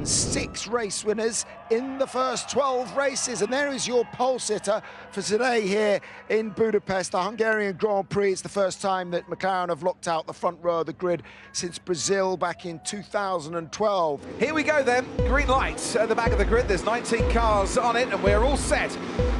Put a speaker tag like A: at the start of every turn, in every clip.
A: 6 race winners in the first 12 races. And there is your pole sitter for today here in Budapest, the Hungarian Grand Prix. It's the first time that McLaren have locked out the front row of the grid since Brazil back in 2012.
B: Here we go then, green light at the back of the grid. There's 19 cars on it and we're all set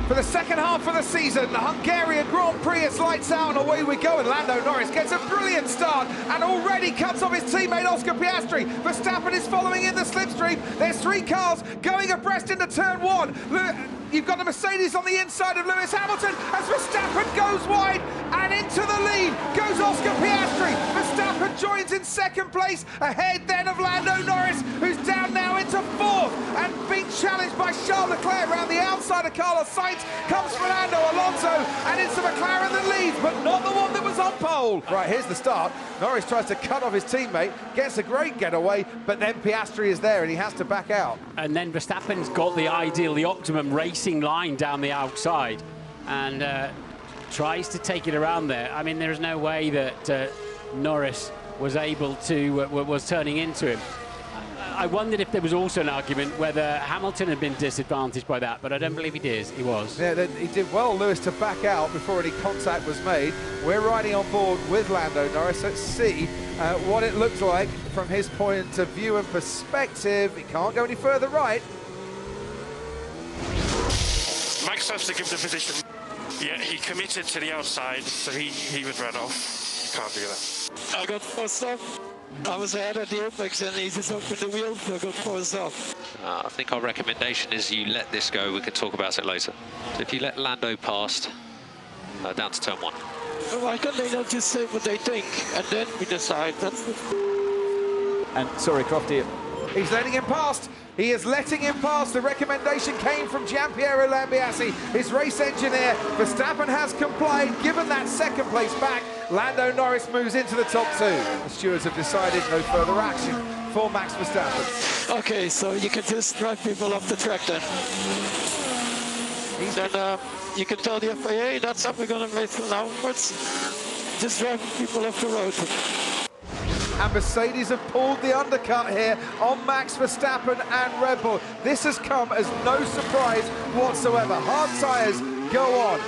B: for the second half of the season. The Hungarian Grand Prix is lights out and away we go, and Lando Norris gets a brilliant start and already cuts off his teammate Oscar Piastri. Verstappen is following in the slipstream. There's 3 cars going abreast into turn 1. You've got the Mercedes on the inside of Lewis Hamilton as Verstappen goes wide, and into the lead goes Oscar Piastri. Verstappen joins in second place, ahead then of Lando Norris, who's down now into 4th and being challenged by Charles Leclerc around the outside of Carlos Sainz. Comes Fernando Alonso, and it's the McLaren that leads, but not the one that was on pole. Right, here's the start. Norris tries to cut off his teammate, gets a great getaway, but then Piastri is there and he has to back out.
C: And then Verstappen's got the ideal, the optimum racing line down the outside and tries to take it around there. I mean, there's no way that Norris was able to, was turning into him. I wondered if there was also an argument whether Hamilton had been disadvantaged by that, but I don't believe he did. He was.
B: Yeah, he did well, Lewis, to back out before any contact was made. We're riding on board with Lando Norris. Let's see what it looks like from his point of view and perspective. He can't go any further right.
D: Max has to give the position. Yeah, he committed to the outside, so he would run off. You can't do that.
E: I got forced off. I was ahead at the apex and he just opened the wheel, so I got forced off.
F: I think our recommendation is you let this go. We can talk about it later. So if you let Lando past, down to turn 1.
E: Why can't they not just say what they think and then we decide?
B: And sorry, Crofty, he's letting him past. He is letting him pass. The recommendation came from Giampiero Lambiase, his race engineer. Verstappen has complied, given that second place back. Lando Norris moves into the top 2. The stewards have decided no further action for Max Verstappen.
E: Okay, so you can just drive people off the track then. Then you can tell the FIA that's how we're going to race from now onwards. Just driving people off the road.
B: And Mercedes have pulled the undercut here on Max Verstappen and Red Bull. This has come as no surprise whatsoever. Hard tyres go on.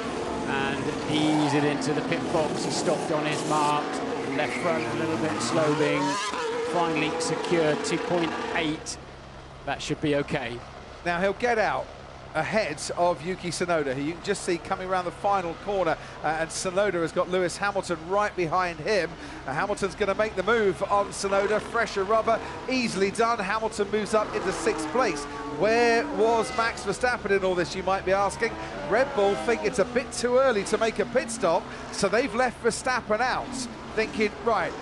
C: And ease it into the pit box. He stopped on his mark. Left front a little bit slowing. Finally secured 2.8. That should be okay.
B: Now he'll get out ahead of Yuki Tsunoda, who you can just see coming around the final corner, and Tsunoda has got Lewis Hamilton right behind him. Hamilton's going to make the move on Tsunoda, fresher rubber, easily done. Hamilton moves up into 6th place. Where was Max Verstappen in all this, you might be asking? Red Bull think it's a bit too early to make a pit stop, so they've left Verstappen out, thinking, right,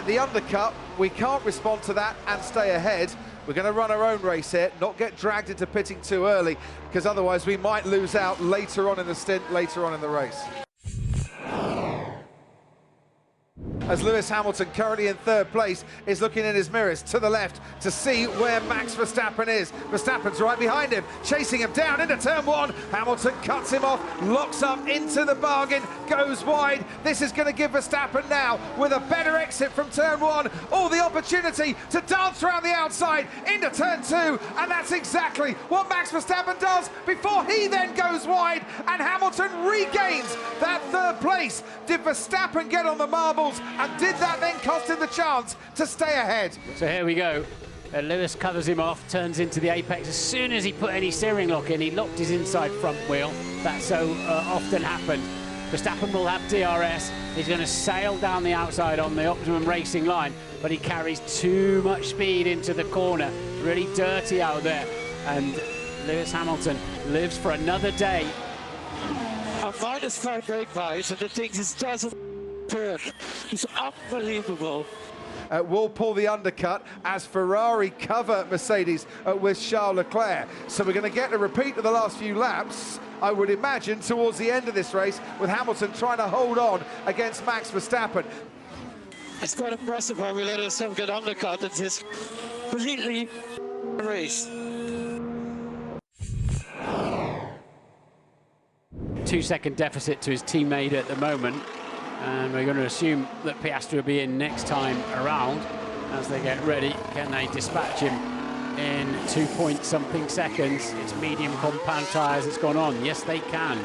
B: the undercut, we can't respond to that and stay ahead. We're going to run our own race here, not get dragged into pitting too early, because otherwise we might lose out later on in the stint, later on in the race. As Lewis Hamilton, currently in 3rd place, is looking in his mirrors to the left to see where Max Verstappen is. Verstappen's right behind him, chasing him down into turn 1. Hamilton cuts him off, locks up into the bargain, goes wide. This is going to give Verstappen now, with a better exit from turn 1, all the opportunity to dance around the outside into turn 2, and that's exactly what Max Verstappen does before he then goes wide, and Hamilton regains that 3rd place. Did Verstappen get on the marbles? And did that then cost him the chance to stay ahead?
C: So here we go. Lewis covers him off, turns into the apex. As soon as he put any steering lock in, he locked his inside front wheel. That so often happened. Verstappen will have DRS. He's going to sail down the outside on the optimum racing line, but he carries too much speed into the corner. Really dirty out there. And Lewis Hamilton lives for another day.
E: A -5 brake bias, and the thing just doesn't turn. It's unbelievable.
B: Will pull the undercut as Ferrari cover Mercedes with Charles Leclerc. So we're going to get a repeat of the last few laps, I would imagine, towards the end of this race, with Hamilton trying to hold on against Max Verstappen.
E: It's quite impressive how we let ourselves get undercut and just completely race.
C: 2-second deficit to his teammate at the moment. And we're going to assume that Piastri will be in next time around as they get ready. Can they dispatch him in 2-point-something seconds. It's medium compound tyres that's gone on. Yes, they can.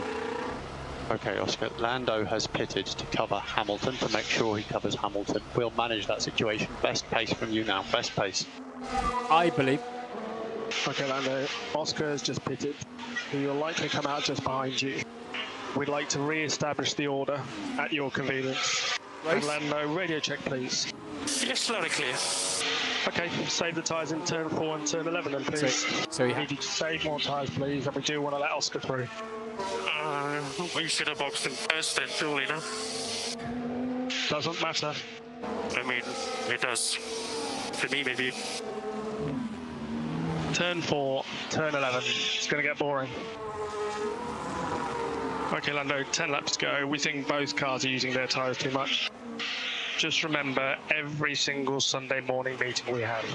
G: Okay, Oscar, Lando has pitted to cover Hamilton, to make sure he covers Hamilton. We'll manage that situation. Best pace from you now, best pace.
C: I believe.
H: Okay, Lando, Oscar has just pitted. He will likely come out just behind you. We'd like to re-establish the order at your convenience. And Lando, radio check, please.
D: Yes, loud and clear.
H: Okay, save the tyres in turn 4 and turn 11 then, please.
C: So
H: we need you to save more tyres, please, and we do want to let Oscar through.
D: We should have boxed him first then, surely, no?
H: Doesn't matter.
D: I mean, it does. For me, maybe.
H: Turn 4, turn 11. It's going to get boring. Okay, Lando, 10 laps to go. We think both cars are using their tyres too much. Just remember, every single Sunday morning meeting we have.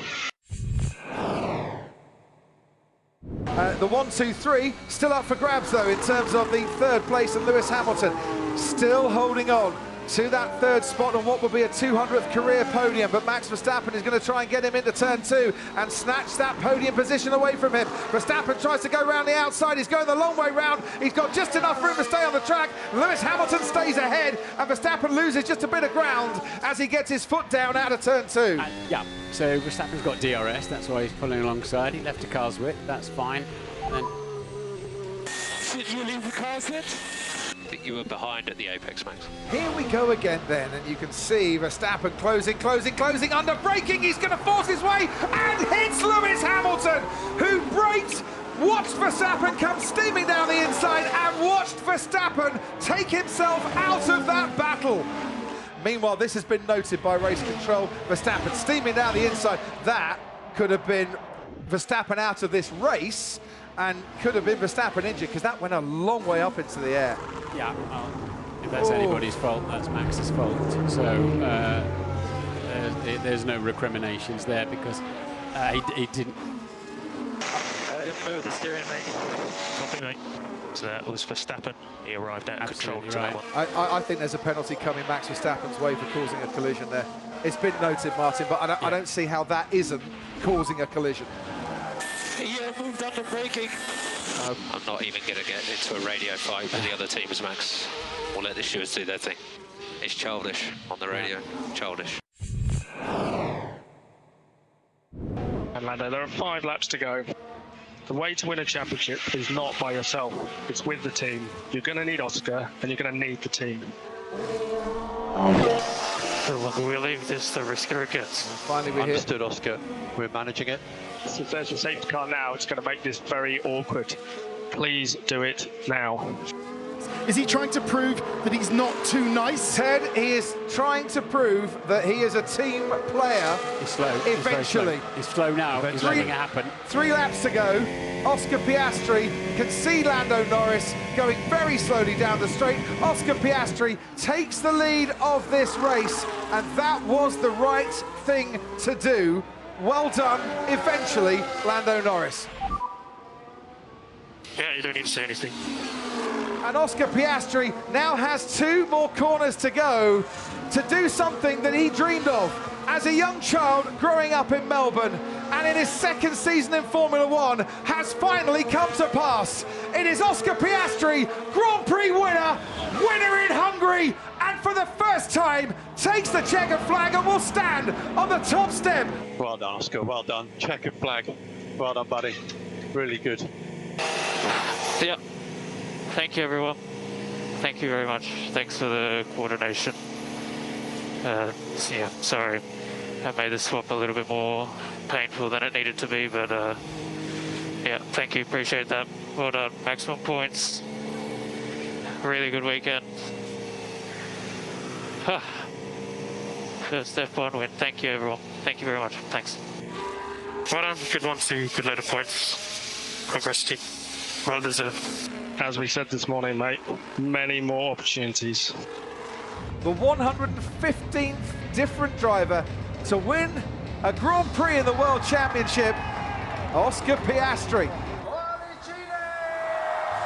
B: The 1, 2, 3 still up for grabs though in terms of the third place, and Lewis Hamilton still holding on to that third spot on what will be a 200th career podium, but Max Verstappen is going to try and get him into turn 2 and snatch that podium position away from him. Verstappen tries to go round the outside. He's going the long way round. He's got just enough room to stay on the track. Lewis Hamilton stays ahead, and Verstappen loses just a bit of ground as he gets his foot down out of turn 2.
C: Yeah, so Verstappen's got DRS, that's why he's pulling alongside. He left the car's width, that's fine. And then...
E: Did you leave the car's width?
F: I think you were behind at the apex, Max.
B: Here we go again then, and you can see Verstappen closing, under braking. He's going to force his way and hits Lewis Hamilton, who braked, watched Verstappen come steaming down the inside and watched Verstappen take himself out of that battle. Meanwhile, this has been noted by race control. Verstappen steaming down the inside. That could have been Verstappen out of this race, and could have been Verstappen injured, because that went a long way up into the air.
C: Yeah, if that's anybody's fault, that's Max's fault. So there's no recriminations there, because he didn't...
D: I didn't move the steering, mate. Copy, mate. So that was Verstappen. He arrived out of control to that one.
B: I think there's a penalty coming Max Verstappen's way for causing a collision there. It's been noted, Martin, but I don't see how that isn't causing a collision.
E: Yeah, moved under braking.
F: I'm not even going to get into a radio fight with the other teams, Max. We'll let the stewards do their thing. It's childish on the radio. Childish.
H: And Lando, there are 5 laps to go. The way to win a championship is not by yourself, it's with the team. You're going to need Oscar, and you're going to need the team.
D: We leave this to risk gets.
B: Finally, we're here.
G: Understood, Oscar. We're managing it.
H: So if there's a safety car now, it's going to make this very awkward. Please do it now.
A: Is he trying to prove that he's not too nice?
B: Ted, he is trying to prove that he is a team player.
C: He's slow.
B: Eventually.
C: He's slow now. He's letting it happen.
B: 3 laps to go. Oscar Piastri can see Lando Norris going very slowly down the straight. Oscar Piastri takes the lead of this race, and that was the right thing to do. Well done, eventually, Lando Norris.
D: Yeah, you don't need to say anything.
B: And Oscar Piastri now has 2 more corners to go to do something that he dreamed of as a young child growing up in Melbourne, and in his 2nd season in Formula 1 has finally come to pass. It is Oscar Piastri, Grand Prix winner in Hungary, and for the first time takes the checkered flag and will stand on the top step.
G: Well done, Oscar, well done. Checkered flag. Well done, buddy. Really good.
D: Yeah. Thank you, everyone. Thank you very much. Thanks for the coordination. Yeah, sorry. I made the swap a little bit more painful than it needed to be, but yeah, thank you. Appreciate that. Well done. Maximum points. Really good weekend. First F1 win. Thank you, everyone. Thank you very much. Thanks. Well done. Good one, too. Good load of points. Congrats, team. Well deserved.
H: As we said this morning, mate, many more opportunities.
B: The 115th different driver to win a Grand Prix in the World Championship, Oscar Piastri.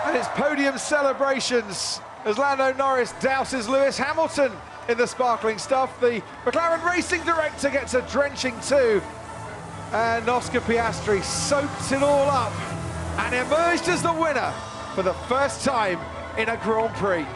B: And it's podium celebrations as Lando Norris douses Lewis Hamilton in the sparkling stuff. The McLaren racing director gets a drenching too. And Oscar Piastri soaked it all up and emerged as the winner for the first time in a Grand Prix.